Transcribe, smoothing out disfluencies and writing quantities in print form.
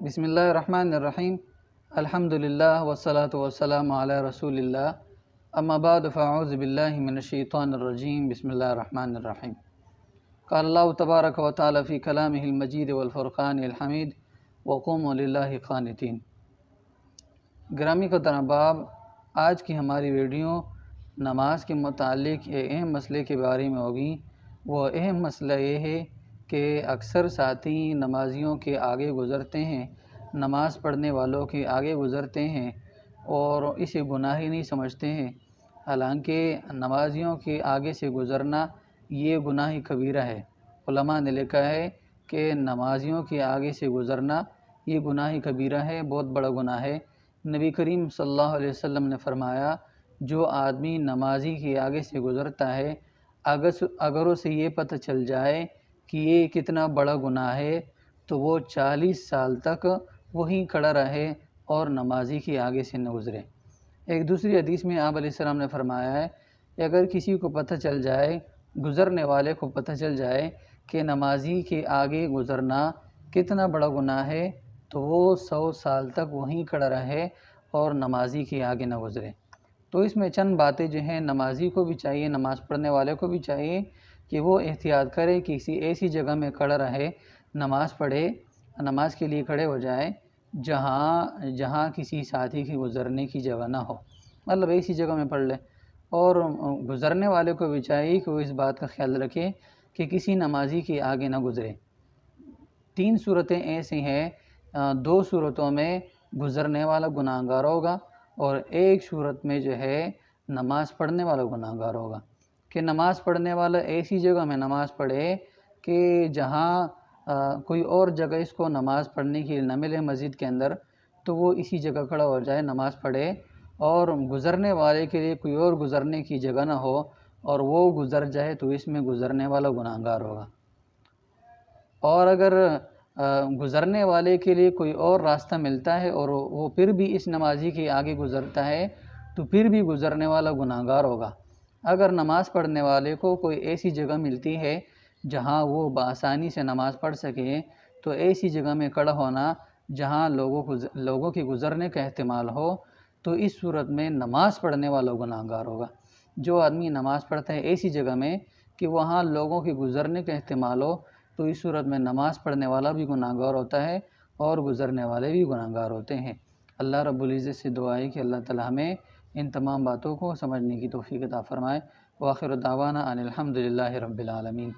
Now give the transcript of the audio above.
بسم اللہ الرحمن الرحیم الحمدللہ والصلاة والسلام علی رسول اللہ اما بعد فاعوذ باللہ من الشیطان الرجیم بسم اللہ الرحمن الرحیم قال اللہ تبارک و تعالی فی کلامہ المجید والفرقان الحمید وقوموا للہ قانتین۔ گرامی قدر احباب، آج کی ہماری ویڈیو نماز کے متعلق ایک اہم مسئلے کے بارے میں ہوگی۔ وہ اہم مسئلہ یہ ہے کہ اکثر ساتھی نمازیوں کے آگے گزرتے ہیں، نماز پڑھنے والوں کے آگے گزرتے ہیں اور اسے گناہ ہی نہیں سمجھتے ہیں، حالانکہ نمازیوں کے آگے سے گزرنا یہ گناہ کبیرہ ہے۔ علماء نے لکھا ہے کہ نمازیوں کے آگے سے گزرنا یہ گناہ کبیرہ ہے، بہت بڑا گناہ ہے۔ نبی کریم صلی اللہ علیہ وسلم نے فرمایا، جو آدمی نمازی کے آگے سے گزرتا ہے، اگر اسے یہ پتہ چل جائے کہ یہ کتنا بڑا گناہ ہے تو وہ 40 سال تک وہیں کھڑا رہے اور نمازی کے آگے سے نہ گزرے۔ ایک دوسری حدیث میں آپ علیہ السلام نے فرمایا ہے کہ اگر کسی کو پتہ چل جائے، گزرنے والے کو پتہ چل جائے کہ نمازی کے آگے گزرنا کتنا بڑا گناہ ہے تو وہ 100 سال تک وہیں کھڑا رہے اور نمازی کے آگے نہ گزرے۔ تو اس میں چند باتیں جو ہیں نمازی کو بھی چاہیے، نماز پڑھنے والے کو بھی چاہیے کہ وہ احتیاط کرے، کسی ایسی جگہ میں کھڑا رہے، نماز پڑھے، نماز کے لیے کھڑے ہو جائے جہاں کسی ساتھی کی گزرنے کی جگہ نہ ہو، مطلب ایسی جگہ میں پڑھ لے۔ اور گزرنے والے کو بھی چاہیے کہ وہ اس بات کا خیال رکھے کہ کسی نمازی کے آگے نہ گزرے۔ 3 صورتیں ایسی ہیں، 2 صورتوں میں گزرنے والا گناہ گار ہوگا اور ایک صورت میں جو ہے نماز پڑھنے والا گناہ گار ہوگا۔ کہ نماز پڑھنے والا ایسی جگہ میں نماز پڑھے کہ جہاں کوئی اور جگہ اس کو نماز پڑھنے کے لیے نہ ملے مسجد کے اندر، تو وہ اسی جگہ کھڑا ہو جائے، نماز پڑھے، اور گزرنے والے کے لیے کوئی اور گزرنے کی جگہ نہ ہو اور وہ گزر جائے تو اس میں گزرنے والا گناہ گار ہوگا۔ اور اگر گزرنے والے کے لیے کوئی اور راستہ ملتا ہے اور وہ پھر بھی اس نمازی کے آگے گزرتا ہے تو پھر بھی گزرنے والا گناہ گار ہوگا۔ اگر نماز پڑھنے والے کو کوئی ایسی جگہ ملتی ہے جہاں وہ بآسانی سے نماز پڑھ سکے تو ایسی جگہ میں کھڑا ہونا جہاں لوگوں کے گزرنے کا احتمال ہو تو اس صورت میں نماز پڑھنے والا گناہ گار ہوگا۔ جو آدمی نماز پڑھتا ہے ایسی جگہ میں کہ وہاں لوگوں کے گزرنے کا احتمال ہو تو اس صورت میں نماز پڑھنے والا بھی گناہ گار ہوتا ہے اور گزرنے والے بھی گناہ گار ہوتے ہیں۔ اللہ رب العزت سے دعا ہے کہ اللہ تعالی ہمیں ان تمام باتوں کو سمجھنے کی توفیق عطا فرمائے۔ وآخر دعوانا ان الحمدللہ رب العالمین۔